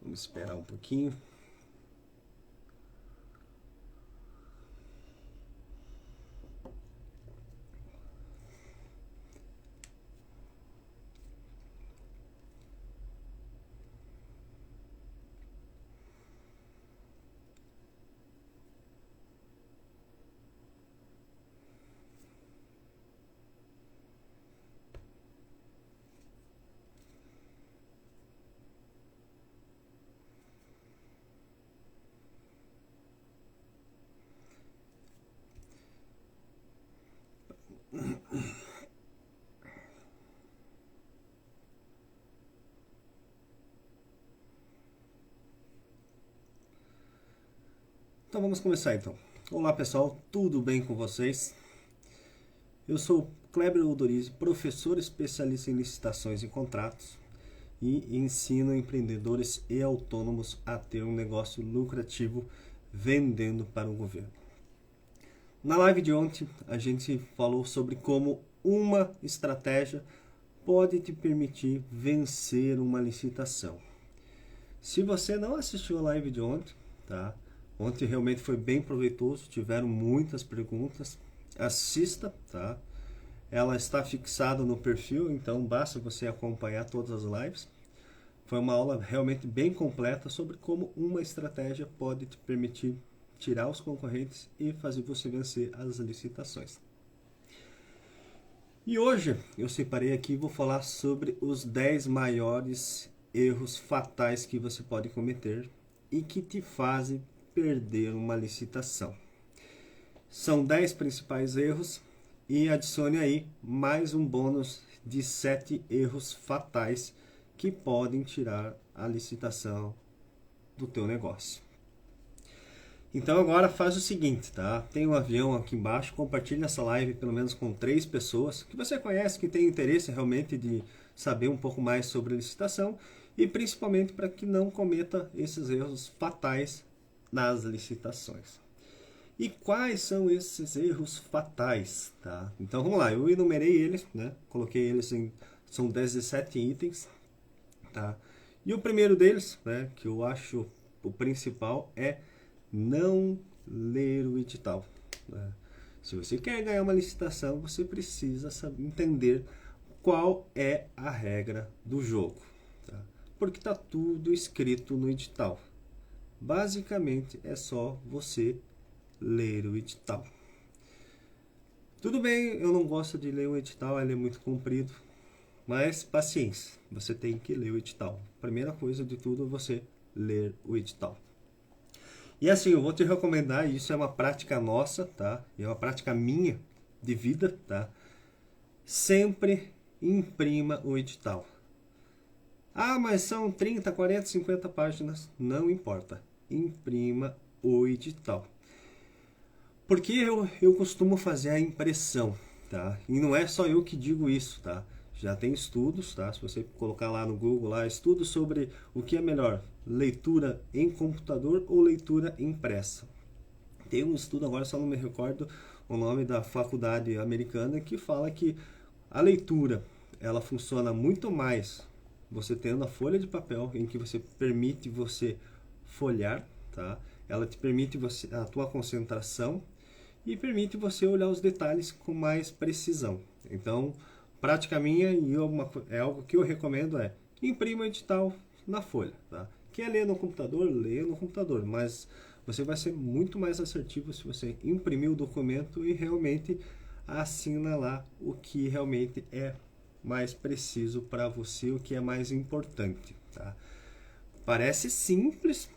Vamos esperar um pouquinho. Então vamos começar então. Olá pessoal, tudo bem com vocês? Eu sou Kleber Odorizzi, professor especialista em licitações e contratos e ensino empreendedores e autônomos a ter um negócio lucrativo vendendo para o governo. Na live de ontem a gente falou sobre como uma estratégia pode te permitir vencer uma licitação. Se você não assistiu a live de ontem, tá? Ontem realmente foi bem proveitoso, tiveram muitas perguntas. Assista, tá? Ela está fixada no perfil, então basta você acompanhar todas as lives. Foi uma aula realmente bem completa sobre como uma estratégia pode te permitir tirar os concorrentes e fazer você vencer as licitações. E hoje eu separei aqui e vou falar sobre os 10 maiores erros fatais que você pode cometer e que te fazem perder uma licitação. São 10 principais erros e adicione aí mais um bônus de 7 erros fatais que podem tirar a licitação do teu negócio. Então agora faz o seguinte, tá? Tem um avião aqui embaixo, compartilha essa live pelo menos com 3 pessoas que você conhece, que tem interesse realmente de saber um pouco mais sobre licitação e principalmente para que não cometa esses erros fatais nas licitações. E quais são esses erros fatais, tá? Então vamos lá, eu enumerei eles, né? Coloquei eles em, são 17 itens, tá? E o primeiro deles, né, que eu acho o principal é não ler o edital, né? Se você quer ganhar uma licitação, você precisa entender qual é a regra do jogo, tá? Porque está tudo escrito no edital. Basicamente é só você ler o edital. Tudo bem, eu não gosto de ler o edital, ele é muito comprido, mas paciência, você tem que ler o edital. Primeira coisa de tudo é você ler o edital. E assim, eu vou te recomendar, isso é uma prática nossa, tá? É uma prática minha de vida, tá? Sempre imprima o edital. Ah, mas são 30, 40, 50 páginas, não importa. Imprima o edital. Porque eu costumo fazer a impressão, tá? E não é só eu que digo isso, tá? Já tem estudos, tá? Se você colocar lá no Google, lá, estudos sobre o que é melhor, leitura em computador ou leitura impressa. Tem um estudo, agora só não me recordo o nome da faculdade americana, que fala que a leitura, ela funciona muito mais você tendo a folha de papel, em que você permite você folhear, tá? Ela te permite você, a tua concentração e permite você olhar os detalhes com mais precisão. Então, prática minha e é algo que eu recomendo é imprima o edital na folha, tá? Quer ler no computador, lê no computador, mas você vai ser muito mais assertivo se você imprimir o documento e realmente assina lá o que realmente é mais preciso para você, o que é mais importante, tá? Parece simples,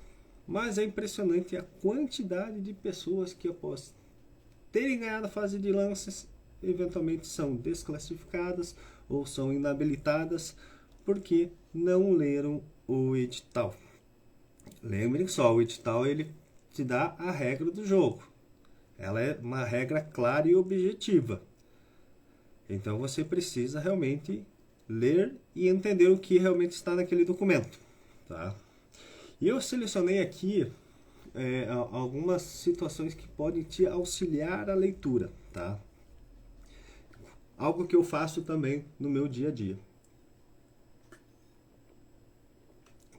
mas é impressionante a quantidade de pessoas que após terem ganhado a fase de lances, eventualmente são desclassificadas ou são inabilitadas porque não leram o edital. Lembrem só, o edital ele te dá a regra do jogo. Ela é uma regra clara e objetiva. Então você precisa realmente ler e entender o que realmente está naquele documento, tá? E eu selecionei aqui algumas situações que podem te auxiliar a leitura, tá? Algo que eu faço também no meu dia a dia.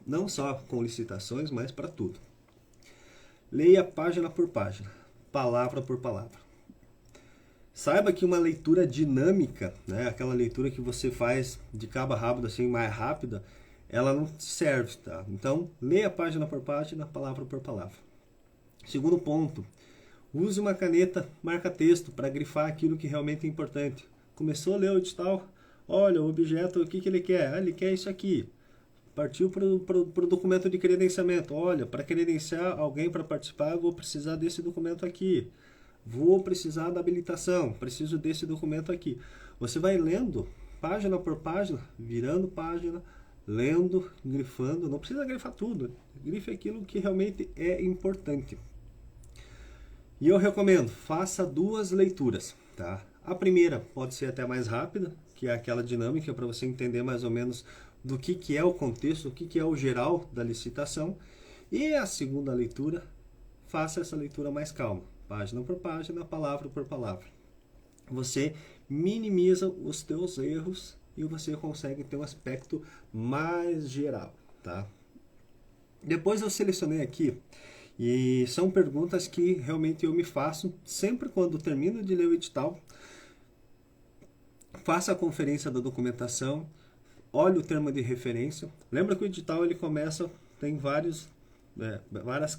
Não só com licitações, mas para tudo. Leia página por página, palavra por palavra. Saiba que uma leitura dinâmica, né, aquela leitura que você faz de cabo a rabo, assim, mais rápida, ela não serve, tá? Então, leia página por página, palavra por palavra. Segundo ponto, use uma caneta marca-texto para grifar aquilo que realmente é importante. Começou a ler o edital, olha, o objeto, o que ele quer? Ah, ele quer isso aqui. Partiu para o documento de credenciamento. Olha, para credenciar alguém para participar, eu vou precisar desse documento aqui. Vou precisar da habilitação, preciso desse documento aqui. Você vai lendo, página por página, virando página, lendo, grifando. Não precisa grifar tudo, grife aquilo que realmente é importante. E eu recomendo, faça 2 leituras, tá? A primeira pode ser até mais rápida, que é aquela dinâmica para você entender mais ou menos do que é o contexto, o que é o geral da licitação. E a segunda leitura, faça essa leitura mais calma, página por página, palavra por palavra. Você minimiza os teus erros e você consegue ter um aspecto mais geral, tá? Depois eu selecionei aqui, e são perguntas que realmente eu me faço sempre quando termino de ler o edital. Faça a conferência da documentação, olhe o termo de referência. Lembra que o edital ele começa, tem várias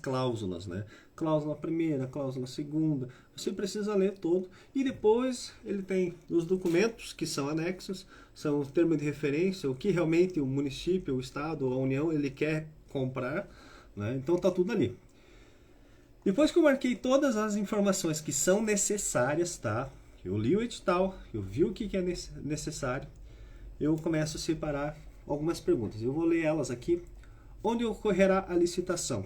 cláusulas, né? Cláusula primeira, cláusula segunda. Você precisa ler todo. E depois ele tem os documentos que são anexos, são o termo de referência, o que realmente o município, o estado, a União, ele quer comprar, né? Então tá tudo ali. Depois que eu marquei todas as informações que são necessárias, tá? Eu li o edital, eu vi o que é necessário, eu começo a separar algumas perguntas. Eu vou ler elas aqui. Onde ocorrerá a licitação?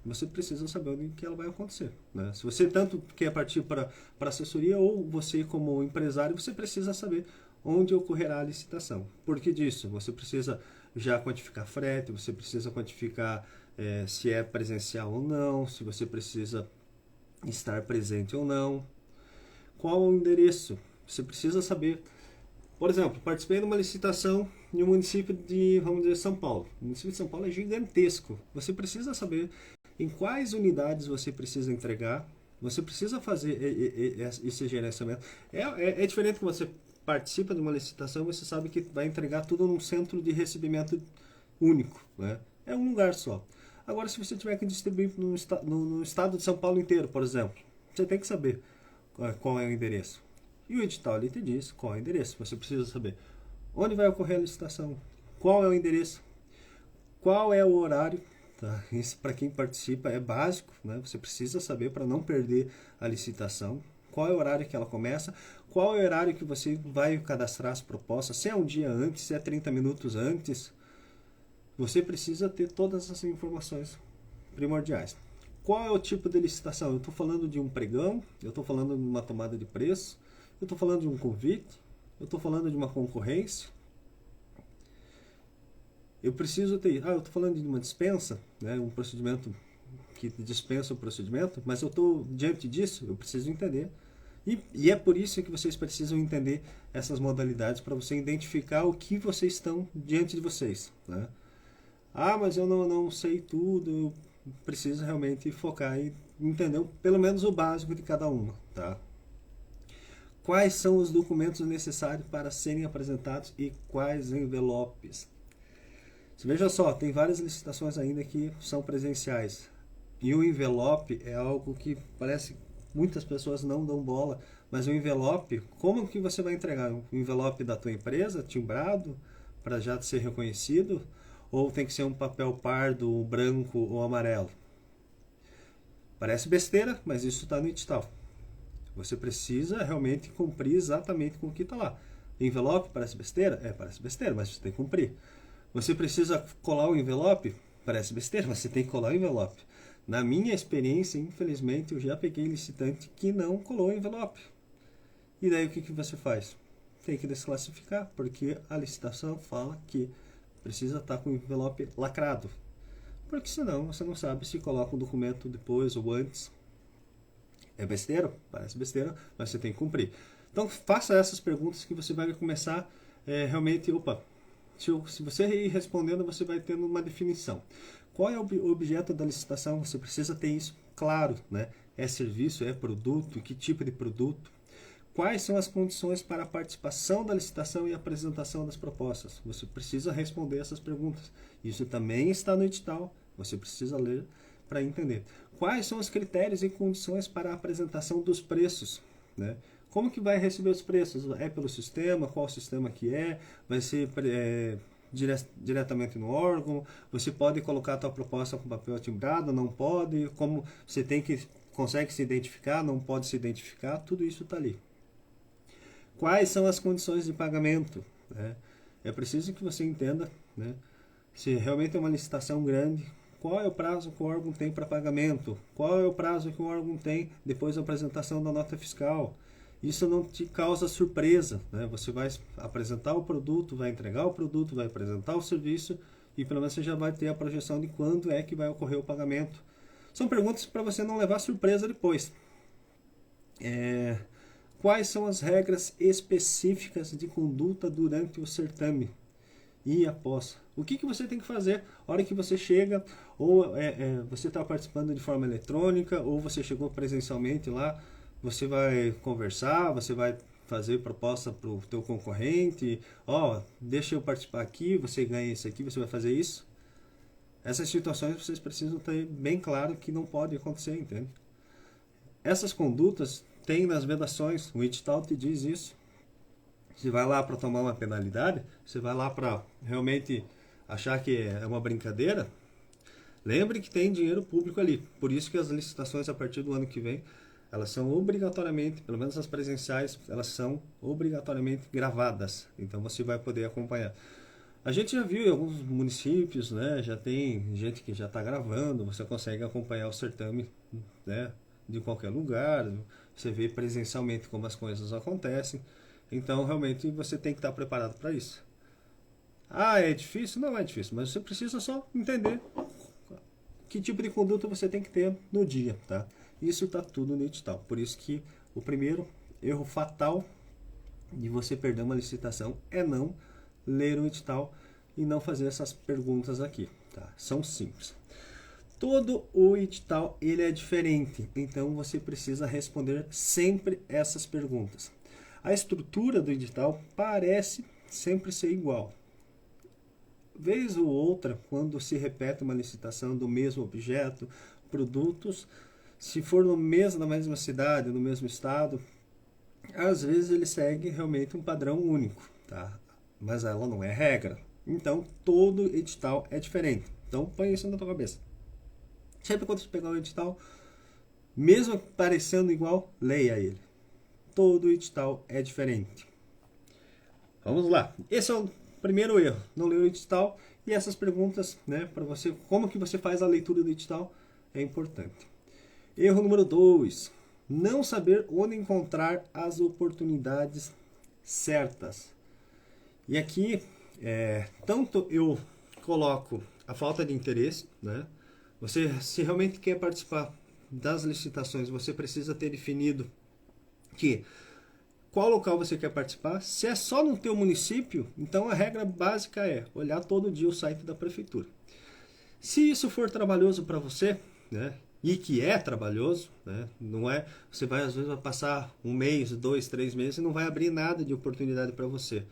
Você precisa saber onde que ela vai acontecer, né? Se você tanto quer partir para assessoria ou você como empresário, você precisa saber onde ocorrerá a licitação. Por que disso? Você precisa já quantificar frete, você precisa quantificar se é presencial ou não, se você precisa estar presente ou não. Qual o endereço? Você precisa saber. Por exemplo, participei de uma licitação em um município de, vamos dizer, São Paulo. O município de São Paulo é gigantesco. Você precisa saber em quais unidades você precisa entregar. Você precisa fazer esse gerenciamento. É diferente que você participa de uma licitação e você sabe que vai entregar tudo num centro de recebimento único, né? É um lugar só. Agora, se você tiver que distribuir no estado de São Paulo inteiro, por exemplo, você tem que saber qual é o endereço. E o edital ali te diz qual é o endereço. Você precisa saber onde vai ocorrer a licitação, qual é o endereço, qual é o horário. Tá? Isso para quem participa é básico, né? Você precisa saber para não perder a licitação. Qual é o horário que ela começa, qual é o horário que você vai cadastrar as propostas, se é um dia antes, se é 30 minutos antes. Você precisa ter todas essas informações primordiais. Qual é o tipo de licitação? Eu estou falando de um pregão, eu estou falando de uma tomada de preço, eu estou falando de um convite, eu estou falando de uma concorrência. Eu preciso ter... eu estou falando de uma dispensa, né, um procedimento que dispensa o procedimento, mas eu estou diante disso, eu preciso entender. E é por isso que vocês precisam entender essas modalidades para você identificar o que vocês estão diante de vocês, né? Mas eu não sei tudo, eu preciso realmente focar e entender pelo menos o básico de cada uma, tá? Quais são os documentos necessários para serem apresentados e quais envelopes? Você veja só, tem várias licitações ainda que são presenciais. E o envelope é algo que parece que muitas pessoas não dão bola, mas o envelope, como que você vai entregar? Um envelope da tua empresa, timbrado, para já ser reconhecido? Ou tem que ser um papel pardo, branco ou amarelo? Parece besteira, mas isso está no edital. Você precisa realmente cumprir exatamente com o que está lá. Envelope parece besteira? Parece besteira, mas você tem que cumprir. Você precisa colar o envelope? Parece besteira, mas você tem que colar o envelope. Na minha experiência, infelizmente, eu já peguei licitante que não colou o envelope. E daí o que você faz? Tem que desclassificar, porque a licitação fala que precisa estar com o envelope lacrado. Porque senão você não sabe se coloca um documento depois ou antes. É besteira? Parece besteira, mas você tem que cumprir. Então faça essas perguntas que você vai começar realmente, se você ir respondendo, você vai tendo uma definição. Qual é o objeto da licitação? Você precisa ter isso claro, né? É serviço, é produto, que tipo de produto? Quais são as condições para a participação da licitação e apresentação das propostas? Você precisa responder essas perguntas. Isso também está no edital, você precisa ler para entender. Quais são os critérios e condições para a apresentação dos preços, né? Como que vai receber os preços? É pelo sistema? Qual sistema que é? Vai ser diretamente no órgão? Você pode colocar a tua proposta com papel timbrado? Não pode? Como você consegue se identificar? Não pode se identificar? Tudo isso está ali. Quais são as condições de pagamento, né? É preciso que você entenda, né? Se realmente é uma licitação grande, qual é o prazo que o órgão tem para pagamento? Qual é o prazo que o órgão tem depois da apresentação da nota fiscal? Isso não te causa surpresa, né? Você vai apresentar o produto, vai entregar o produto, vai apresentar o serviço e pelo menos você já vai ter a projeção de quando é que vai ocorrer o pagamento. São perguntas para você não levar surpresa depois. Quais são as regras específicas de conduta durante o certame e após? O que você tem que fazer na hora que você chega, ou você está participando de forma eletrônica, ou você chegou presencialmente lá, você vai conversar, você vai fazer proposta para o teu concorrente, deixa eu participar aqui, você ganha isso aqui, você vai fazer isso. Essas situações vocês precisam ter bem claro que não pode acontecer, entende? Essas condutas tem nas vedações, o edital te diz isso. Você vai lá para tomar uma penalidade, você vai lá para realmente achar que é uma brincadeira, lembre que tem dinheiro público ali. Por isso que as licitações a partir do ano que vem, elas são obrigatoriamente, pelo menos as presenciais, elas são obrigatoriamente gravadas. Então você vai poder acompanhar. A gente já viu em alguns municípios, né, já tem gente que já está gravando, você consegue acompanhar o certame, né, de qualquer lugar, você vê presencialmente como as coisas acontecem. Então, realmente, você tem que estar preparado para isso. É difícil? Não é difícil, mas você precisa só entender que tipo de conduta você tem que ter no dia, tá? Isso está tudo no edital. Por isso que o primeiro erro fatal de você perder uma licitação é não ler o edital e não fazer essas perguntas aqui, tá? São simples. Todo o edital ele é diferente, então você precisa responder sempre essas perguntas. A estrutura do edital parece sempre ser igual. Vez ou outra, quando se repete uma licitação do mesmo objeto, produtos, se for na mesma cidade, no mesmo estado, às vezes ele segue realmente um padrão único, tá? Mas ela não é regra. Então, todo edital é diferente. Então, põe isso na tua cabeça. Sempre quando você pegar o edital, mesmo parecendo igual, leia ele. Todo edital é diferente. Vamos lá. Esse é o primeiro erro. Não ler o edital. E essas perguntas, né, para você, como que você faz a leitura do edital, é importante. Erro número 2. Não saber onde encontrar as oportunidades certas. E aqui, tanto eu coloco a falta de interesse, né? Você, se realmente quer participar das licitações, você precisa ter definido qual local você quer participar. Se é só no teu município, então a regra básica é olhar todo dia o site da prefeitura. Se isso for trabalhoso para você, né, e que é trabalhoso, né, não é, você vai às vezes vai passar um mês, 2, 3 meses e não vai abrir nada de oportunidade para você.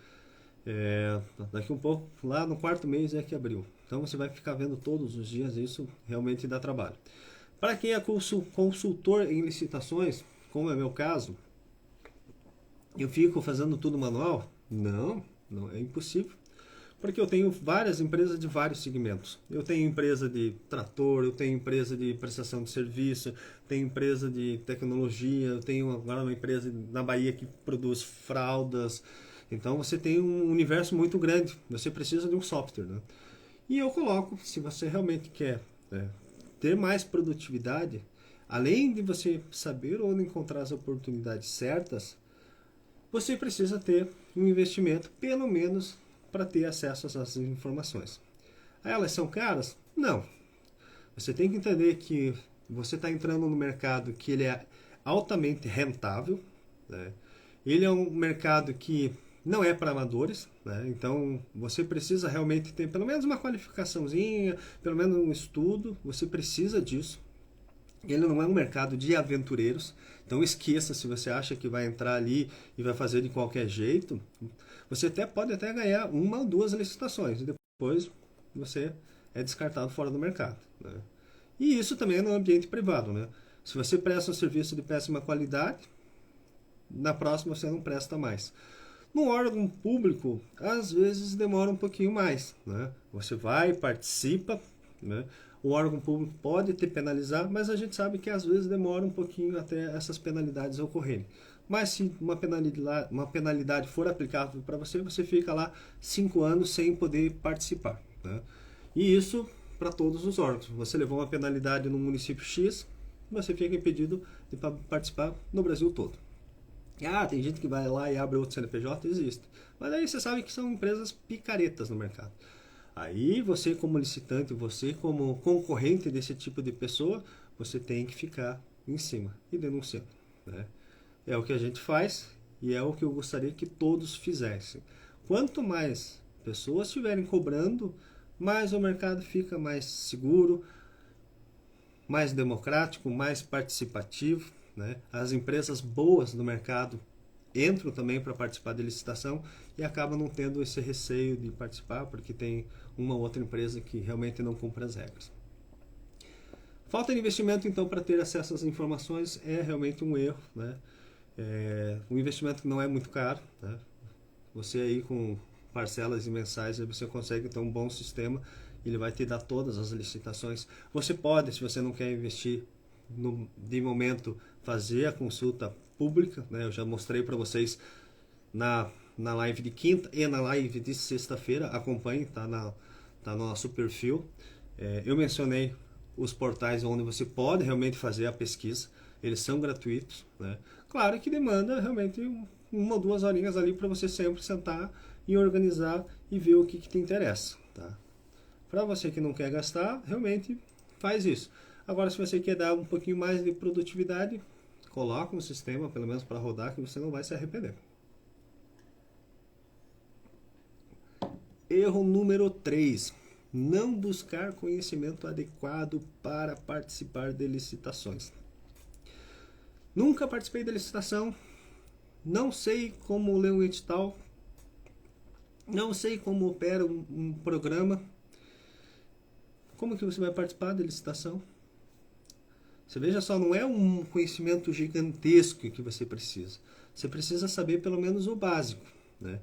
Daqui um pouco, lá no 4º mês é que abriu. Então você vai ficar vendo todos os dias, isso realmente dá trabalho. Para quem é consultor em licitações, como é meu caso, eu fico fazendo tudo manual? Não é impossível. Porque eu tenho várias empresas de vários segmentos. Eu tenho empresa de trator, eu tenho empresa de prestação de serviço, tenho empresa de tecnologia, eu tenho agora uma empresa na Bahia que produz fraldas. Então você tem um universo muito grande, você precisa de um software, né? E eu coloco, se você realmente quer ter mais produtividade, além de você saber onde encontrar as oportunidades certas, você precisa ter um investimento, pelo menos, para ter acesso a essas informações. Elas são caras? Não. Você tem que entender que você está entrando no mercado que ele é altamente rentável, né? Ele é um mercado que não é para amadores, né? Então você precisa realmente ter pelo menos uma qualificaçãozinha, pelo menos um estudo, você precisa disso. Ele não é um mercado de aventureiros, então esqueça se você acha que vai entrar ali e vai fazer de qualquer jeito. Você pode até ganhar uma ou duas licitações e depois você é descartado fora do mercado, né? E isso também é no ambiente privado, né? Se você presta um serviço de péssima qualidade, na próxima você não presta mais. No órgão público, às vezes demora um pouquinho mais, né? Você vai, participa, né? O órgão público pode te penalizar, mas a gente sabe que às vezes demora um pouquinho até essas penalidades ocorrerem. Mas se uma penalidade for aplicável para você, você fica lá 5 anos sem poder participar, né? E isso para todos os órgãos. Você levou uma penalidade no município X, você fica impedido de participar no Brasil todo. Ah, tem gente que vai lá e abre outro CNPJ, existe. Mas aí você sabe que são empresas picaretas no mercado. Aí você como licitante, você como concorrente desse tipo de pessoa, você tem que ficar em cima e denunciando, né? É o que a gente faz e é o que eu gostaria que todos fizessem. Quanto mais pessoas estiverem cobrando, mais o mercado fica mais seguro, mais democrático, mais participativo, né? As empresas boas do mercado entram também para participar da licitação e acabam não tendo esse receio de participar porque tem uma ou outra empresa que realmente não cumpre as regras. Falta de investimento, então, para ter acesso às informações é realmente um erro, né? Um investimento que não é muito caro, né? Você aí com parcelas e mensais você consegue ter um bom sistema, ele vai te dar todas as licitações. Você pode, se você não quer investir de momento, fazer a consulta pública, né? Eu já mostrei para vocês na live de quinta e na live de sexta-feira, acompanhe, tá no nosso perfil. Eu mencionei os portais onde você pode realmente fazer a pesquisa, eles são gratuitos, né? Claro que demanda realmente uma ou 2 horinhas ali para você sempre sentar e organizar e ver o que te interessa, tá? Para você que não quer gastar, realmente faz isso. Agora, se você quer dar um pouquinho mais de produtividade, coloca um sistema, pelo menos para rodar, que você não vai se arrepender. Erro número 3. Não buscar conhecimento adequado para participar de licitações. Nunca participei de licitação, não sei como ler um edital, não sei como opera um programa. Como que você vai participar da licitação? Você veja só, não é um conhecimento gigantesco que você precisa. Você precisa saber pelo menos o básico, né?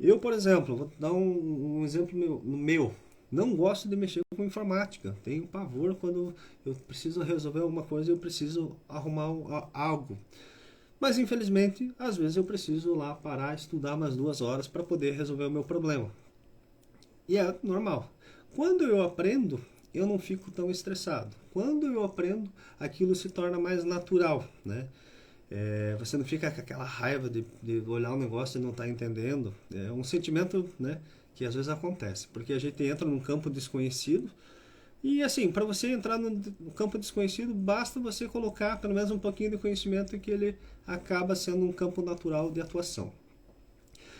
Eu, por exemplo, vou dar um exemplo meu. Não gosto de mexer com informática. Tenho pavor quando eu preciso resolver alguma coisa e eu preciso arrumar algo. Mas, infelizmente, às vezes eu preciso lá parar, estudar umas 2 horas para poder resolver o meu problema. E é normal. Quando eu aprendo, eu não fico tão estressado. Quando eu aprendo, aquilo se torna mais natural, né? Você não fica com aquela raiva de olhar um negócio e não estar entendendo. É um sentimento, né, que às vezes acontece, porque a gente entra num campo desconhecido e assim, para você entrar no campo desconhecido, basta você colocar pelo menos um pouquinho de conhecimento que ele acaba sendo um campo natural de atuação.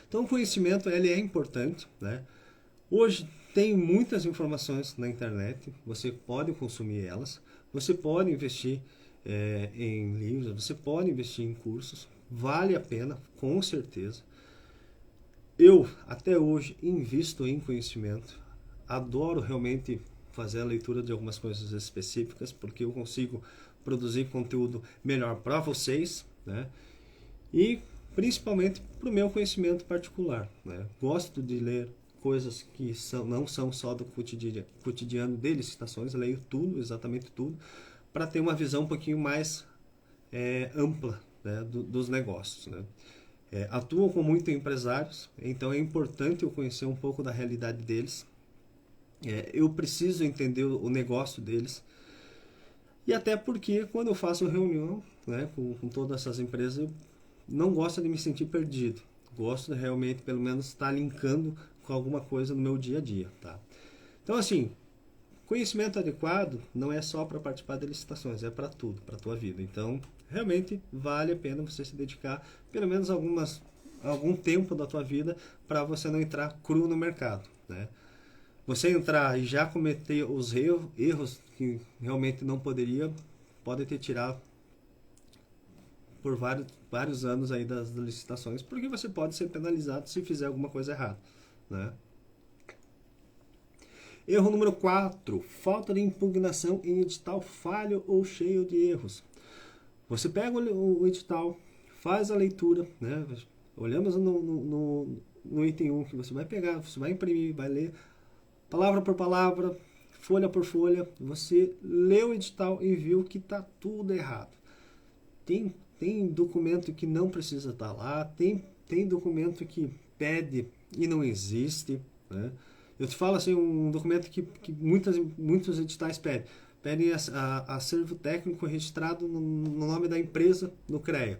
Então o conhecimento ele é importante, né? Hoje tem muitas informações na internet, você pode consumir elas, você pode investir em livros, você pode investir em cursos, vale a pena, com certeza. Eu, até hoje, invisto em conhecimento, adoro realmente fazer a leitura de algumas coisas específicas, porque eu consigo produzir conteúdo melhor para vocês, né? E principalmente para o meu conhecimento particular, né? Gosto de ler coisas que não são só do cotidiano de licitações, leio tudo, exatamente tudo, para ter uma visão um pouquinho mais ampla, né, dos negócios, né? Atuam com muitos empresários, então é importante eu conhecer um pouco da realidade deles. Eu preciso entender o negócio deles. E até porque quando eu faço reunião, né, com todas essas empresas, eu não gosto de me sentir perdido. Gosto de realmente, pelo menos, estar linkando com alguma coisa no meu dia a dia, tá? Então, assim, conhecimento adequado não é só para participar de licitações, é para tudo, para a tua vida. Então, realmente vale a pena você se dedicar pelo menos algum tempo da tua vida para você não entrar cru no mercado, né? Você entrar e já cometer os erros que realmente não poderia, pode te tirar por vários anos aí das licitações, porque você pode ser penalizado se fizer alguma coisa errada, né? Erro número 4, falta de impugnação em edital falho ou cheio de erros. Você pega o edital, faz a leitura, né? Olhamos no item 1 que você vai pegar, você vai imprimir, vai ler palavra por palavra, folha por folha, você lê o edital e viu que está tudo errado. Tem documento que não precisa estar lá, tem documento que pede e não existe, né? Eu te falo assim, um documento que muitos editais pedem acervo técnico registrado no nome da empresa no CREA.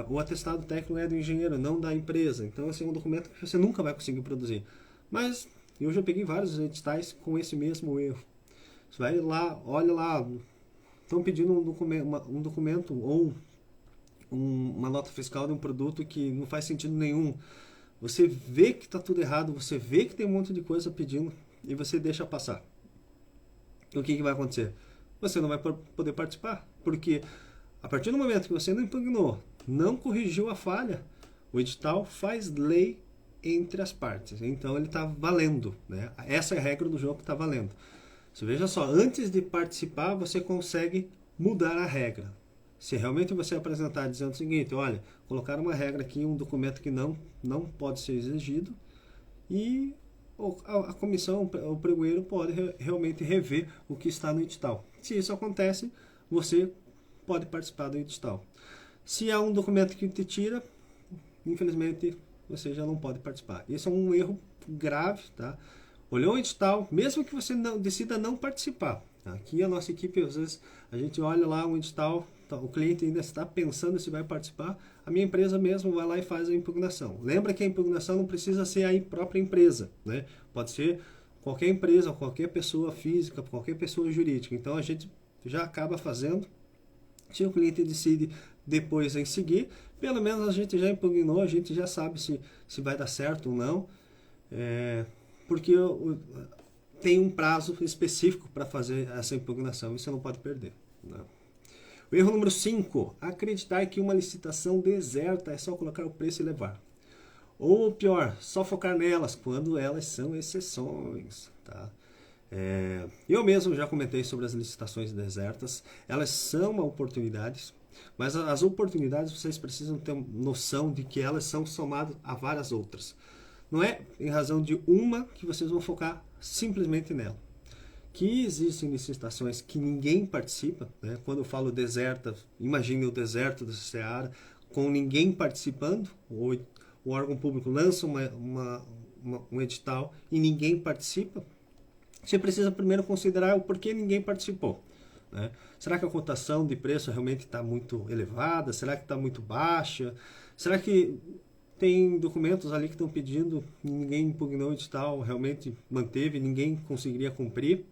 O atestado técnico é do engenheiro, não da empresa. Então, assim, é um documento que você nunca vai conseguir produzir. Mas eu já peguei vários editais com esse mesmo erro. Você vai lá, olha lá, estão pedindo um documento ou uma nota fiscal de um produto que não faz sentido nenhum. Você vê que está tudo errado, você vê que tem um monte de coisa pedindo e você deixa passar. O que vai acontecer? Você não vai poder participar, porque a partir do momento que você não impugnou, não corrigiu a falha, o edital faz lei entre as partes. Então ele está valendo, né? Essa é a regra do jogo que está valendo. Você veja só, antes de participar, você consegue mudar a regra. Se realmente você apresentar dizendo o seguinte, olha, colocar uma regra aqui, um documento que não pode ser exigido, e a comissão, o pregoeiro pode realmente rever o que está no edital. Se isso acontece, você pode participar do edital. Se há um documento que te tira, infelizmente você já não pode participar. Esse é um erro grave, tá? Olhou o edital, mesmo que você decida não participar. Aqui a nossa equipe, às vezes, a gente olha lá um edital, o cliente ainda está pensando se vai participar, a minha empresa mesmo vai lá e faz a impugnação. Lembra que a impugnação não precisa ser a própria empresa, né? Pode ser qualquer empresa, qualquer pessoa física, qualquer pessoa jurídica. Então a gente já acaba fazendo. Se o cliente decide depois em seguir, pelo menos a gente já impugnou, a gente já sabe se vai dar certo ou não, porque tem um prazo específico para fazer essa impugnação e você não pode perder, né? O erro número 5, acreditar que uma licitação deserta é só colocar o preço e levar. Ou pior, só focar nelas quando elas são exceções, tá? Eu mesmo já comentei sobre as licitações desertas, elas são uma oportunidade, mas as oportunidades vocês precisam ter noção de que elas são somadas a várias outras. Não é em razão de uma que vocês vão focar simplesmente nela. Que existem licitações que ninguém participa, né? Quando eu falo deserta, imagine o deserto da Seara, com ninguém participando, o órgão público lança um edital e ninguém participa. Você precisa primeiro considerar o porquê ninguém participou, né? Será que a cotação de preço realmente está muito elevada? Será que está muito baixa? Será que tem documentos ali que estão pedindo, ninguém impugnou o edital, realmente manteve, ninguém conseguiria cumprir?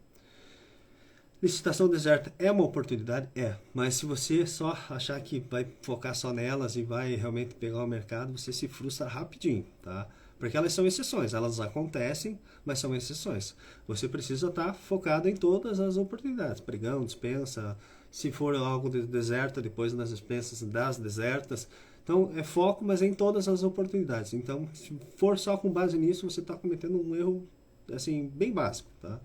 Licitação deserta é uma oportunidade? Mas se você só achar que vai focar só nelas e vai realmente pegar o mercado, você se frustra rapidinho, tá? Porque elas são exceções, elas acontecem, mas são exceções. Você precisa estar focado em todas as oportunidades, pregão, dispensa, se for algo de deserta, depois nas dispensas das desertas. Então é foco, mas em todas as oportunidades. Então, se for só com base nisso, você está cometendo um erro assim, bem básico, tá?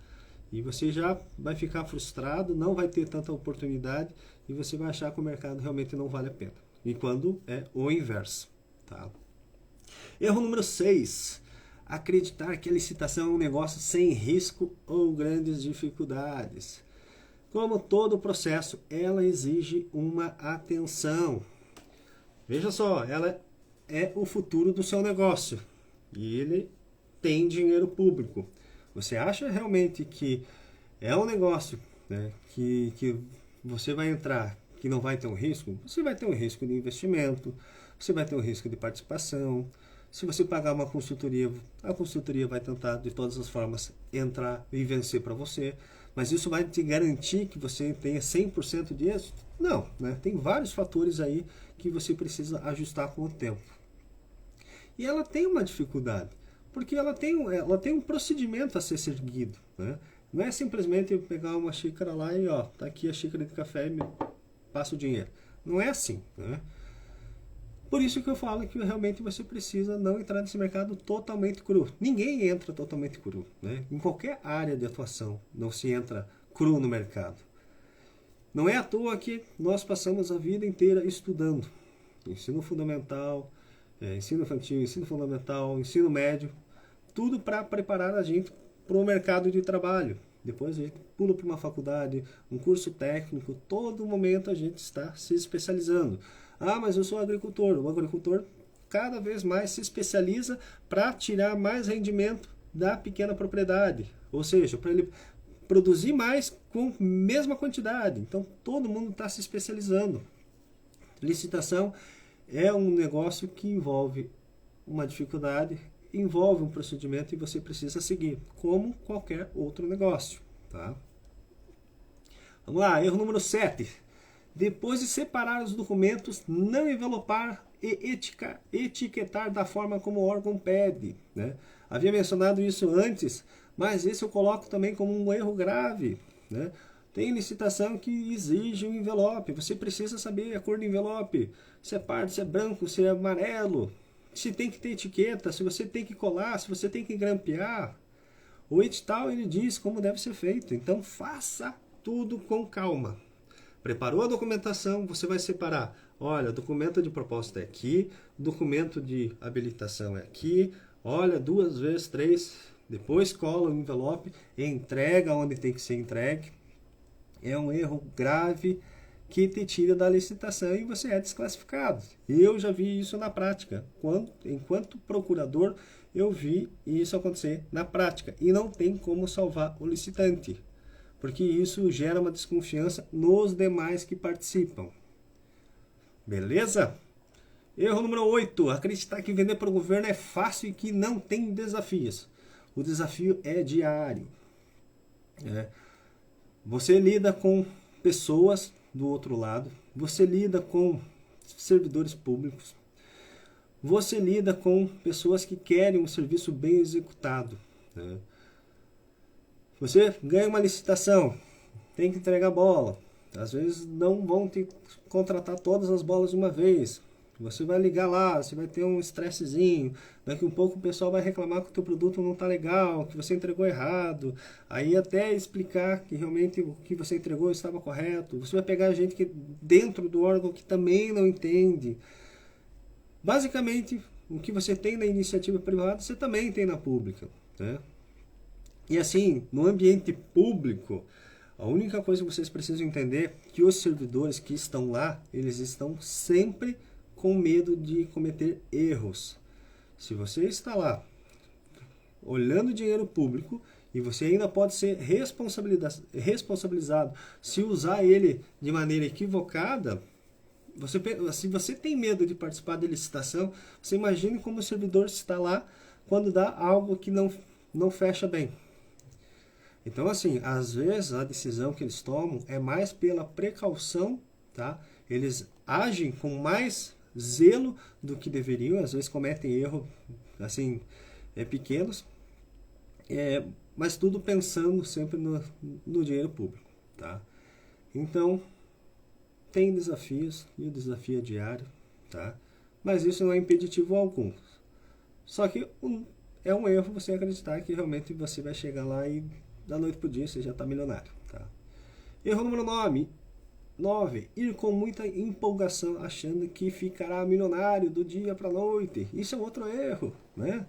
E você já vai ficar frustrado, não vai ter tanta oportunidade e você vai achar que o mercado realmente não vale a pena. E quando é o inverso, tá? Erro número 6. Acreditar que a licitação é um negócio sem risco ou grandes dificuldades. Como todo processo, ela exige uma atenção. Veja só, ela é o futuro do seu negócio e ele tem dinheiro público. Você acha realmente que é um negócio, né, que você vai entrar, que não vai ter um risco? Você vai ter um risco de investimento, você vai ter um risco de participação, Se você pagar uma consultoria, a consultoria vai tentar de todas as formas entrar e vencer para você. Mas isso vai te garantir que você tenha 100% de êxito? Não, né? Tem vários fatores aí que você precisa ajustar com o tempo. E ela tem uma dificuldade, porque ela tem um procedimento a ser seguido, né? Não é simplesmente eu pegar uma xícara lá e ó, tá aqui a xícara de café e me passa o dinheiro. Não é assim, né? Por isso que eu falo que realmente você precisa não entrar nesse mercado totalmente cru. Ninguém entra totalmente cru, né? Em qualquer área de atuação não se entra cru no mercado. Não é à toa que nós passamos a vida inteira estudando. Ensino fundamental, ensino infantil, ensino fundamental, ensino médio. Tudo para preparar a gente para o mercado de trabalho. Depois a gente pula para uma faculdade, um curso técnico. Todo momento a gente está se especializando. Ah, mas eu sou agricultor. O agricultor cada vez mais se especializa para tirar mais rendimento da pequena propriedade. Ou seja, para ele produzir mais com a mesma quantidade. Então, todo mundo está se especializando. Licitação é um negócio que envolve uma dificuldade, envolve um procedimento e você precisa seguir, como qualquer outro negócio. Tá? Vamos lá, erro número 7. Depois de separar os documentos, não envelopar e etiquetar da forma como o órgão pede. Né? Havia mencionado isso antes, mas esse eu coloco também como um erro grave. Né? Tem licitação que exige um envelope. Você precisa saber a cor do envelope. Se é pardo, se é branco, se é amarelo. Se tem que ter etiqueta, se você tem que colar, se você tem que grampear. O edital ele diz como deve ser feito. Então faça tudo com calma. Preparou a documentação, você vai separar. Olha, documento de proposta é aqui, documento de habilitação é aqui. Olha, 2 vezes 3, depois cola o envelope e entrega onde tem que ser entregue. É um erro grave que te tira da licitação e você é desclassificado. Eu já vi isso na prática. Enquanto procurador, eu vi isso acontecer na prática. E não tem como salvar o licitante, porque isso gera uma desconfiança nos demais que participam. Beleza? Erro número 8. Acreditar que vender para o governo é fácil e que não tem desafios. O desafio é diário. Você lida com pessoas do outro lado. Você lida com servidores públicos. Você lida com pessoas que querem um serviço bem executado. Você ganha uma licitação, tem que entregar bola. Às vezes não vão te contratar todas as bolas de uma vez. Você vai ligar lá, você vai ter um estressezinho. Daqui um pouco o pessoal vai reclamar que o teu produto não está legal, que você entregou errado. Aí até explicar que realmente o que você entregou estava correto. Você vai pegar gente que dentro do órgão que também não entende. Basicamente, o que você tem na iniciativa privada, você também tem na pública, né? E assim, no ambiente público, a única coisa que vocês precisam entender é que os servidores que estão lá, eles estão sempre com medo de cometer erros. Se você está lá olhando dinheiro público e você ainda pode ser responsabilizado se usar ele de maneira equivocada, se você tem medo de participar da licitação, você imagine como o servidor está lá quando dá algo que não fecha bem. Então, assim, às vezes a decisão que eles tomam é mais pela precaução, tá? Eles agem com mais zelo do que deveriam, às vezes cometem erros, assim, pequenos, mas tudo pensando sempre no dinheiro público, tá? Então, tem desafios, e o desafio é diário, tá? Mas isso não é impeditivo algum. Só que é um erro você acreditar que realmente você vai chegar lá e da noite pro dia você já está milionário. Tá? Erro número 9. Ir com muita empolgação achando que ficará milionário do dia para a noite. Isso é outro erro. Né?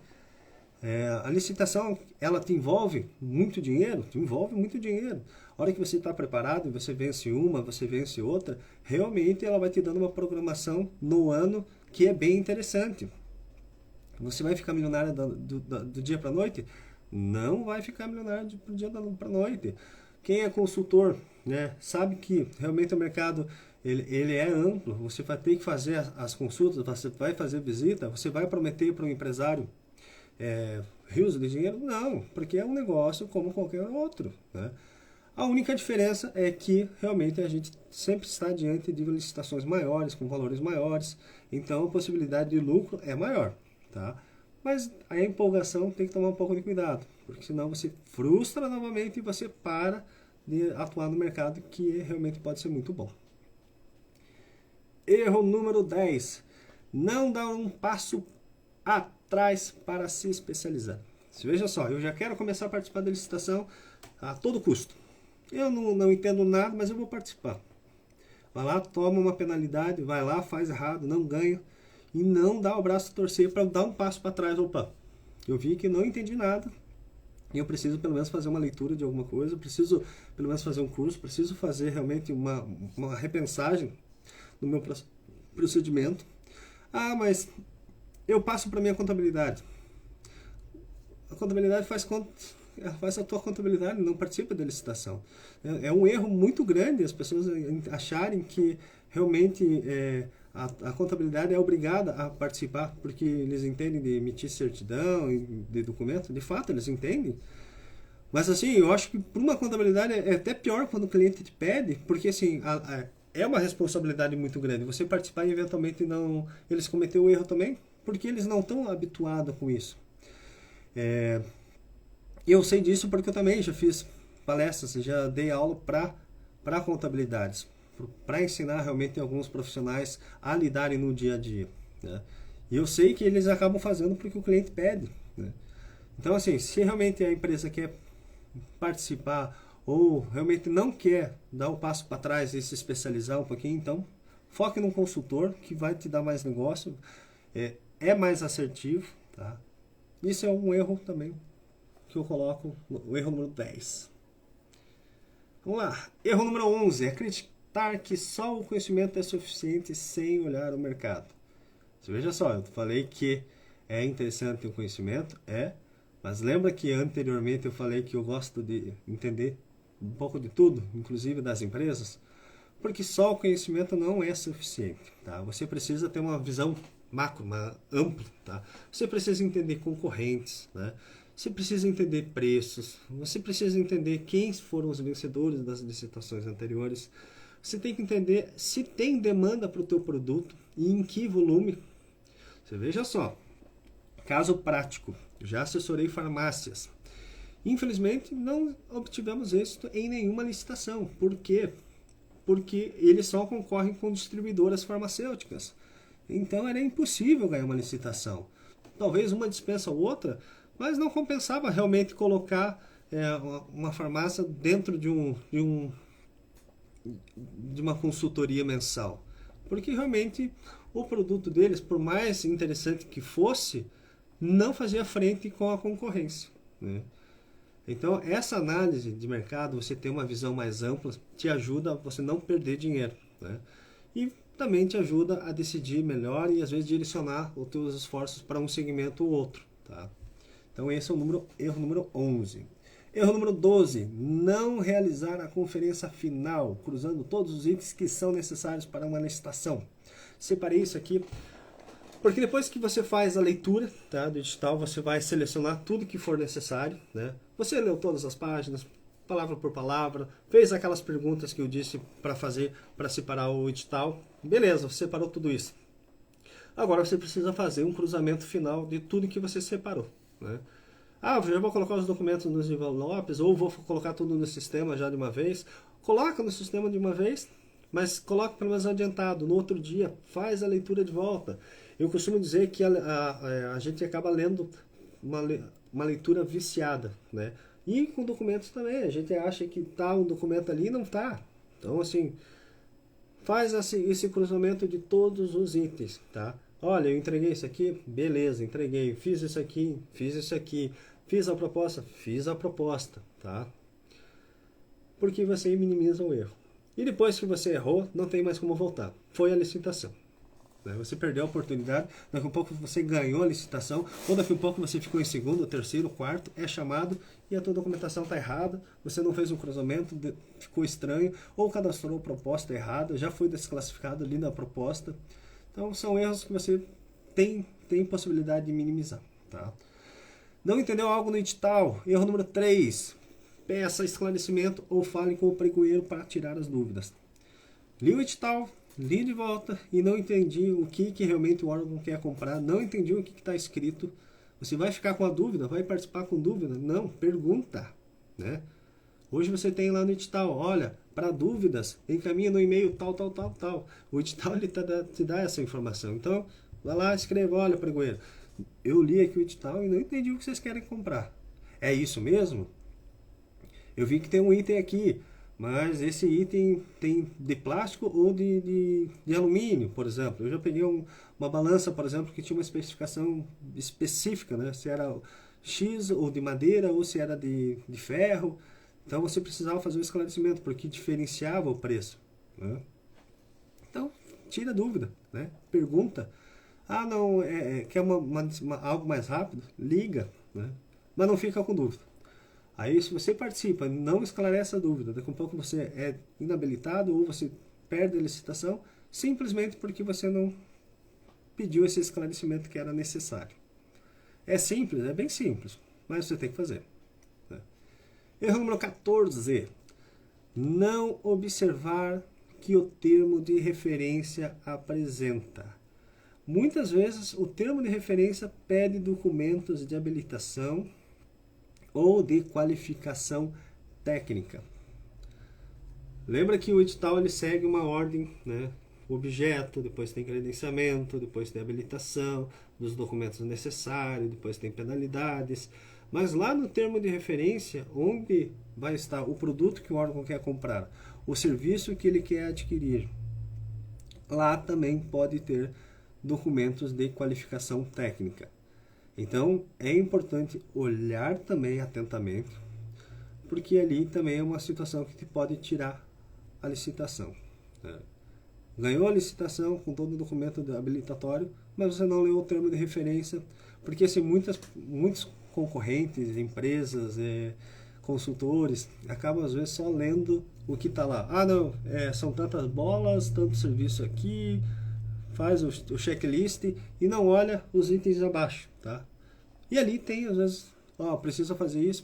A licitação, ela te envolve muito dinheiro? Te envolve muito dinheiro. A hora que você está preparado e você vence uma, você vence outra, realmente ela vai te dando uma programação no ano que é bem interessante. Você vai ficar milionário do dia para a noite? Não vai ficar milionário do dia para a noite. Quem é consultor, né, sabe que realmente o mercado ele é amplo, você vai ter que fazer as consultas, você vai fazer visita, você vai prometer para um empresário rios de dinheiro? Não, porque é um negócio como qualquer outro, né? A única diferença é que realmente a gente sempre está diante de licitações maiores, com valores maiores, então a possibilidade de lucro é maior, tá? Mas a empolgação tem que tomar um pouco de cuidado, porque senão você frustra novamente e você para de atuar no mercado, que realmente pode ser muito bom. Erro número 10. Não dar um passo atrás para se especializar. Veja só, eu já quero começar a participar da licitação a todo custo. Eu não entendo nada, mas eu vou participar. Vai lá, toma uma penalidade, vai lá, faz errado, não ganha. E não dá o braço a torcer para dar um passo para trás. Opa, eu vi que não entendi nada. E eu preciso pelo menos fazer uma leitura de alguma coisa. Eu preciso pelo menos fazer um curso. Preciso fazer realmente uma repensagem no meu procedimento. Ah, mas eu passo para minha contabilidade. A contabilidade faz a tua contabilidade, não participa da licitação. É um erro muito grande as pessoas acharem que realmente a contabilidade é obrigada a participar porque eles entendem de emitir certidão, de documento. De fato, eles entendem. Mas assim, eu acho que para uma contabilidade é até pior quando o cliente te pede, porque assim, é uma responsabilidade muito grande. Você participar e eventualmente não, eles cometeram o erro também, porque eles não estão habituados com isso. Eu sei disso porque eu também já fiz palestras, já dei aula para contabilidades, para ensinar realmente alguns profissionais a lidarem no dia a dia, né? E eu sei que eles acabam fazendo porque o cliente pede, né? Então, assim, se realmente a empresa quer participar ou realmente não quer dar um passo para trás e se especializar um pouquinho, então foque num consultor que vai te dar mais negócio, é mais assertivo, tá? Isso é um erro também que eu coloco, o erro número 10. Vamos lá. Erro número 11. Acreditar que só o conhecimento é suficiente sem olhar o mercado. Você veja só, eu falei que é interessante ter o conhecimento, mas lembra que anteriormente eu falei que eu gosto de entender um pouco de tudo, inclusive das empresas? Porque só o conhecimento não é suficiente, tá? Você precisa ter uma visão macro, ampla, tá? Você precisa entender concorrentes, né? Você precisa entender preços, você precisa entender quem foram os vencedores das licitações anteriores. Você tem que entender se tem demanda para o teu produto e em que volume. Você veja só, caso prático, já assessorei farmácias. Infelizmente, não obtivemos êxito em nenhuma licitação. Por quê? Porque eles só concorrem com distribuidoras farmacêuticas. Então era impossível ganhar uma licitação. Talvez uma dispensa ou outra, mas não compensava realmente colocar uma farmácia dentro de uma consultoria mensal. Porque realmente o produto deles, por mais interessante que fosse, não fazia frente com a concorrência, né? Então, essa análise de mercado, você ter uma visão mais ampla, te ajuda a você não perder dinheiro, né? E também te ajuda a decidir melhor e às vezes direcionar os teus esforços para um segmento ou outro, tá? Então esse é o erro número 11. Erro número 12, não realizar a conferência final, cruzando todos os itens que são necessários para uma licitação. Separei isso aqui, porque depois que você faz a leitura, tá, do edital, você vai selecionar tudo que for necessário, né? Você leu todas as páginas, palavra por palavra, fez aquelas perguntas que eu disse para fazer, para separar o edital. Beleza, você separou tudo isso. Agora você precisa fazer um cruzamento final de tudo que você separou, né? Ah, eu já vou colocar os documentos nos envelopes, ou vou colocar tudo no sistema já de uma vez. Coloca no sistema de uma vez, mas coloca pelo menos adiantado. No outro dia, faz a leitura de volta. Eu costumo dizer que a gente acaba lendo uma leitura viciada, né? E com documentos também. A gente acha que tá um documento ali e não tá. Então, assim, faz esse cruzamento de todos os itens, tá? Olha, eu entreguei isso aqui, beleza, entreguei. Fiz isso aqui, fiz isso aqui. Fiz a proposta, tá? Porque você minimiza o erro. E depois que você errou, não tem mais como voltar. Foi a licitação. né? Você perdeu a oportunidade, daqui a pouco você ganhou a licitação, ou daqui a pouco você ficou em segundo, terceiro, quarto, é chamado e a tua documentação está errada, você não fez um cruzamento, ficou estranho, ou cadastrou proposta errada, já foi desclassificado ali na proposta. Então são erros que você tem possibilidade de minimizar. Tá? Não entendeu algo no edital? Erro número 3. Peça esclarecimento ou fale com o pregoeiro para tirar as dúvidas. Li o edital, li de volta e não entendi o que realmente o órgão quer comprar, não entendi o que está escrito. Você vai ficar com a dúvida? Vai participar com dúvida? Não, pergunta. Né? Hoje você tem lá no edital, olha, para dúvidas, encaminha no e-mail tal. O edital ele te dá essa informação. Então, vai lá, escreva, olha, pregoeiro, eu li aqui o edital e não entendi o que vocês querem comprar. É isso mesmo? Eu vi que tem um item aqui, mas esse item tem de plástico ou de alumínio, por exemplo. Eu já peguei uma balança, por exemplo, que tinha uma especificação específica, né? Se era X ou de madeira ou se era de ferro. Então você precisava fazer um esclarecimento, porque diferenciava o preço. Né? Então, tira a dúvida, né? Pergunta. Ah, não, quer algo mais rápido? Liga, né? Mas não fica com dúvida. Aí, se você participa, não esclarece a dúvida, daqui a pouco você é inabilitado ou você perde a licitação, simplesmente porque você não pediu esse esclarecimento que era necessário. É simples, é bem simples, mas você tem que fazer. Né? Erro número 14. Não observar que o termo de referência apresenta. Muitas vezes, o termo de referência pede documentos de habilitação ou de qualificação técnica. Lembra que o edital ele segue uma ordem, né? Objeto, depois tem credenciamento, depois tem habilitação, dos documentos necessários, depois tem penalidades. Mas lá no termo de referência, onde vai estar o produto que o órgão quer comprar, o serviço que ele quer adquirir, lá também pode ter documentos de qualificação técnica. Então, é importante olhar também atentamente, porque ali também é uma situação que te pode tirar a licitação. Né? Ganhou a licitação com todo o documento habilitatório, mas você não leu o termo de referência, porque assim, muitos concorrentes, empresas, consultores, acabam às vezes só lendo o que está lá. Ah, não, são tantas bolas, tanto serviço aqui, faz o checklist e não olha os itens abaixo, tá? E ali tem, às vezes,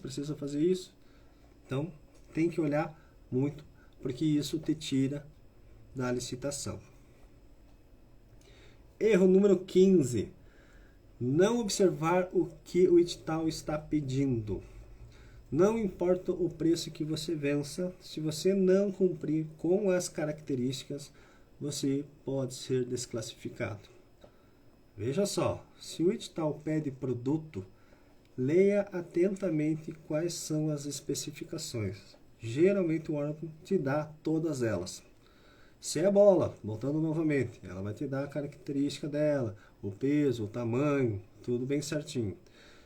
precisa fazer isso. Então, tem que olhar muito, porque isso te tira da licitação. Erro número 15. Não observar o que o edital está pedindo. Não importa o preço que você vença, se você não cumprir com as características, você pode ser desclassificado. Veja só, se o edital pede produto, leia atentamente quais são as especificações. Geralmente o órgão te dá todas elas. Se é bola, voltando novamente, ela vai te dar a característica dela, o peso, o tamanho, tudo bem certinho.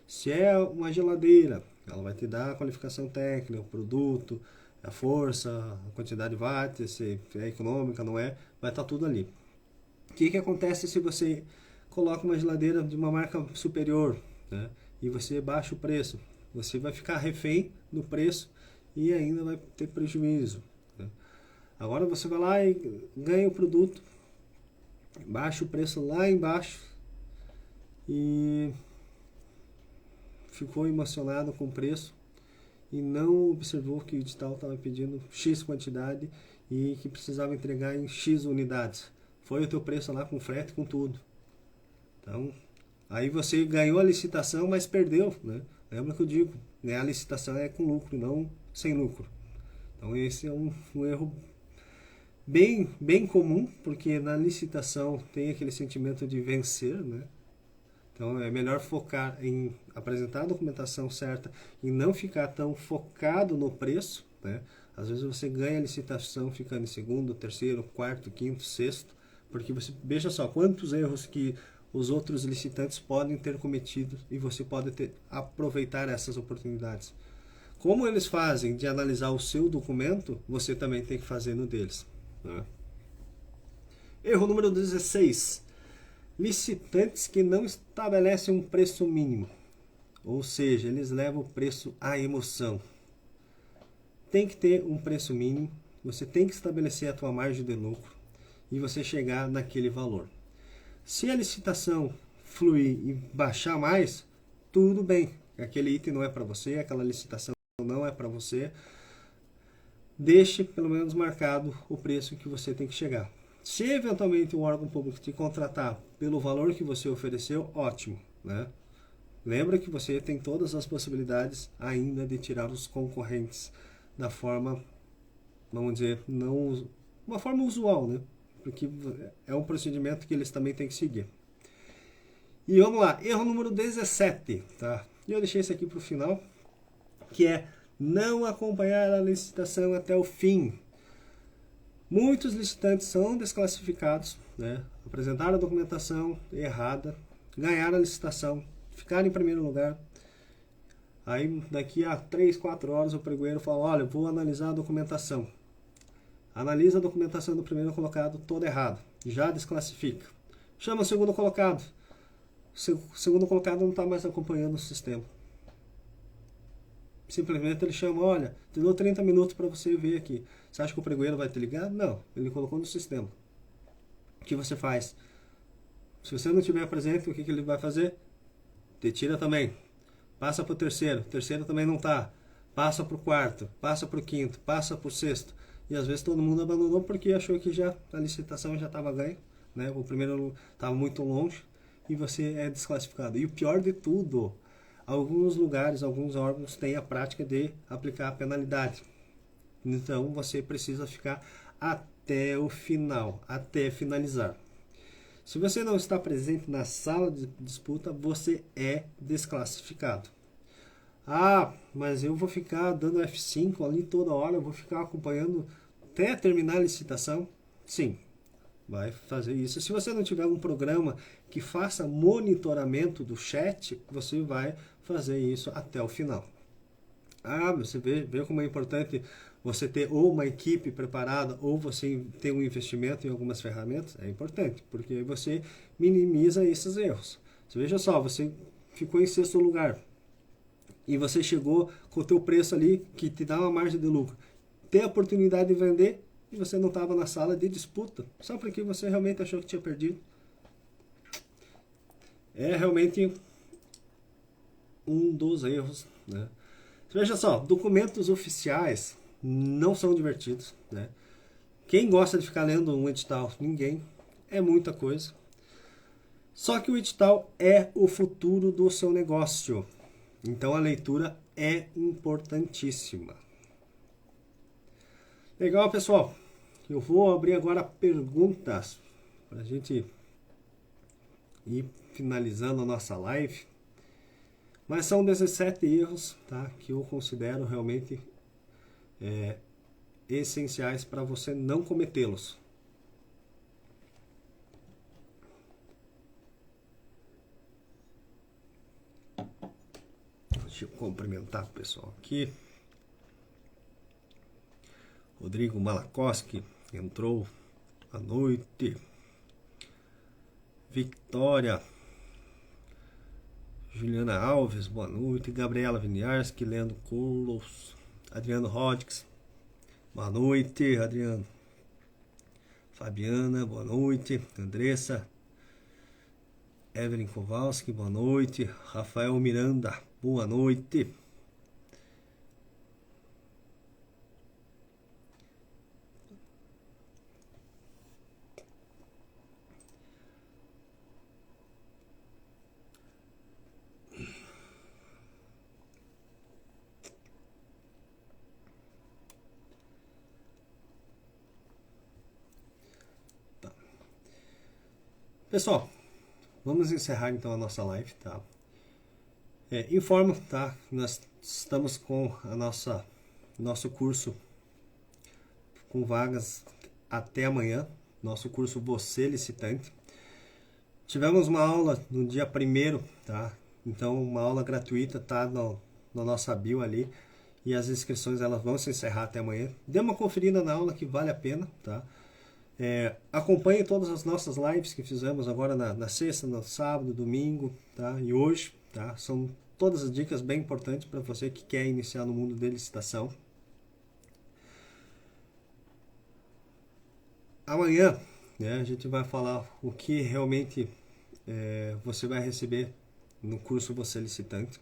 Se é uma geladeira, ela vai te dar a qualificação técnica, o produto, a força, a quantidade de watts, se é econômica, não é, vai estar tudo ali. O que acontece se você coloca uma geladeira de uma marca superior, né, e você baixa o preço? Você vai ficar refém do preço e ainda vai ter prejuízo. Né? Agora você vai lá e ganha o produto, baixa o preço lá embaixo e ficou emocionado com o preço e não observou que o edital estava pedindo X quantidade e que precisava entregar em X unidades. Foi o teu preço lá com frete, com tudo. Então, aí você ganhou a licitação, mas perdeu, né? Lembra que eu digo, né? A licitação é com lucro, não sem lucro. Então esse é um erro bem comum, porque na licitação tem aquele sentimento de vencer, né? Então é melhor focar em apresentar a documentação certa e não ficar tão focado no preço, né? Às vezes você ganha a licitação ficando em segundo, terceiro, quarto, quinto, sexto, porque você veja só quantos erros que os outros licitantes podem ter cometido e você pode aproveitar essas oportunidades. Como eles fazem de analisar o seu documento, você também tem que fazer no deles. Né? Erro número 16. Licitantes que não estabelecem um preço mínimo, ou seja, eles levam o preço à emoção. Tem que ter um preço mínimo, você tem que estabelecer a tua margem de lucro e você chegar naquele valor. Se a licitação fluir e baixar mais, tudo bem, aquele item não é para você, aquela licitação não é para você, deixe pelo menos marcado o preço que você tem que chegar. Se eventualmente um órgão público te contratar pelo valor que você ofereceu, ótimo, né? Lembra que você tem todas as possibilidades ainda de tirar os concorrentes da forma, vamos dizer, não uma forma usual, né? Porque é um procedimento que eles também têm que seguir. E vamos lá, erro número 17, tá? E eu deixei isso aqui para o final, que é não acompanhar a licitação até o fim. Muitos licitantes são desclassificados, né? Apresentaram a documentação errada, ganharam a licitação, ficaram em primeiro lugar. Aí daqui a 3, 4 horas o pregoeiro fala, olha, vou analisar a documentação. Analisa a documentação do primeiro colocado toda errada, já desclassifica. Chama o segundo colocado. O segundo colocado não está mais acompanhando o sistema. Simplesmente ele chama, olha, te dou 30 minutos para você ver aqui. Você acha que o pregoeiro vai te ligar? Não, ele colocou no sistema. O que você faz? Se você não estiver presente, o que ele vai fazer? Te tira também. Passa para o terceiro também não está. Passa para o quarto, passa para o quinto, passa para o sexto. E às vezes todo mundo abandonou porque achou que já a licitação já estava ganha, né? O primeiro estava muito longe e você é desclassificado. E o pior de tudo, alguns lugares, alguns órgãos têm a prática de aplicar a penalidade. Então você precisa ficar até o final, até finalizar. Se você não está presente na sala de disputa, você é desclassificado. Ah, mas eu vou ficar dando F5 ali toda hora, eu vou ficar acompanhando até terminar a licitação? Sim, vai fazer isso. Se você não tiver um programa que faça monitoramento do chat, você vai fazer isso até o final. Ah, você vê como é importante você ter ou uma equipe preparada ou você ter um investimento em algumas ferramentas? É importante, porque você minimiza esses erros. Você veja só, você ficou em sexto lugar e você chegou com o teu preço ali que te dá uma margem de lucro. Ter a oportunidade de vender e você não estava na sala de disputa, só porque você realmente achou que tinha perdido. É realmente um dos erros, né? Veja só, documentos oficiais não são divertidos, né? Quem gosta de ficar lendo um edital? Ninguém. É muita coisa. Só que o edital é o futuro do seu negócio. Então a leitura é importantíssima. Legal, pessoal. Eu vou abrir agora perguntas para a gente ir finalizando a nossa live. Mas são 17 erros, tá, que eu considero realmente essenciais para você não cometê-los. Deixa eu cumprimentar o pessoal aqui. Rodrigo Malakoski entrou. Boa noite. Victória. Juliana Alves, boa noite. Gabriela Viniarski, Leandro Couros. Adriano Rodrigues, boa noite, Adriano. Fabiana, boa noite. Andressa. Evelyn Kowalski, boa noite. Rafael Miranda, boa noite. Tá. Pessoal, vamos encerrar então a nossa live, tá? Informo, tá? Nós estamos com nosso curso com vagas até amanhã, nosso curso Você Licitante. Tivemos uma aula no dia 1º, tá? Então uma aula gratuita, tá? Na nossa bio ali. E as inscrições elas vão se encerrar até amanhã. Dê uma conferida na aula que vale a pena, tá? Acompanhe todas as nossas lives que fizemos agora na sexta, no sábado, domingo, tá? E hoje, tá? São todas as dicas bem importantes para você que quer iniciar no mundo de licitação. Amanhã, né, a gente vai falar o que realmente você vai receber no curso Você Licitante.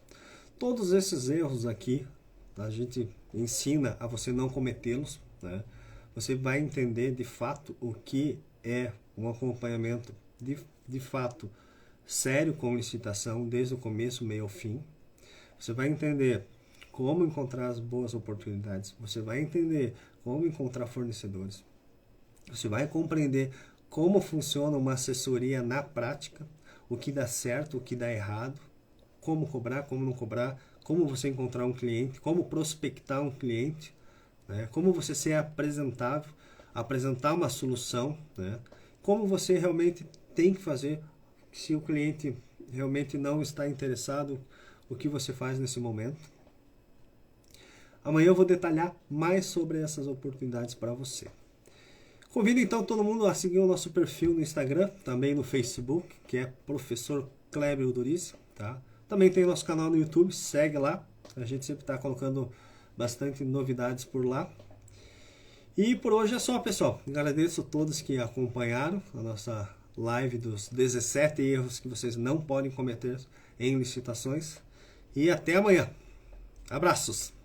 Todos esses erros aqui, a gente ensina a você não cometê-los, né? Você vai entender de fato o que é um acompanhamento de fato sério com licitação, desde o começo, meio ao fim. Você vai entender como encontrar as boas oportunidades, você vai entender como encontrar fornecedores, você vai compreender como funciona uma assessoria na prática, o que dá certo, o que dá errado, como cobrar, como não cobrar, como você encontrar um cliente, como prospectar um cliente, né? Como você ser apresentável, apresentar uma solução, né? Como você realmente tem que fazer se o cliente realmente não está interessado, o que você faz nesse momento. Amanhã eu vou detalhar mais sobre essas oportunidades para você. Convido então todo mundo a seguir o nosso perfil no Instagram, também no Facebook, que é Professor Kleber Doriz, tá? Também tem nosso canal no YouTube, segue lá. A gente sempre está colocando bastante novidades por lá. E por hoje é só, pessoal. Agradeço a todos que acompanharam a nossa live dos 17 erros que vocês não podem cometer em licitações. E até amanhã. Abraços!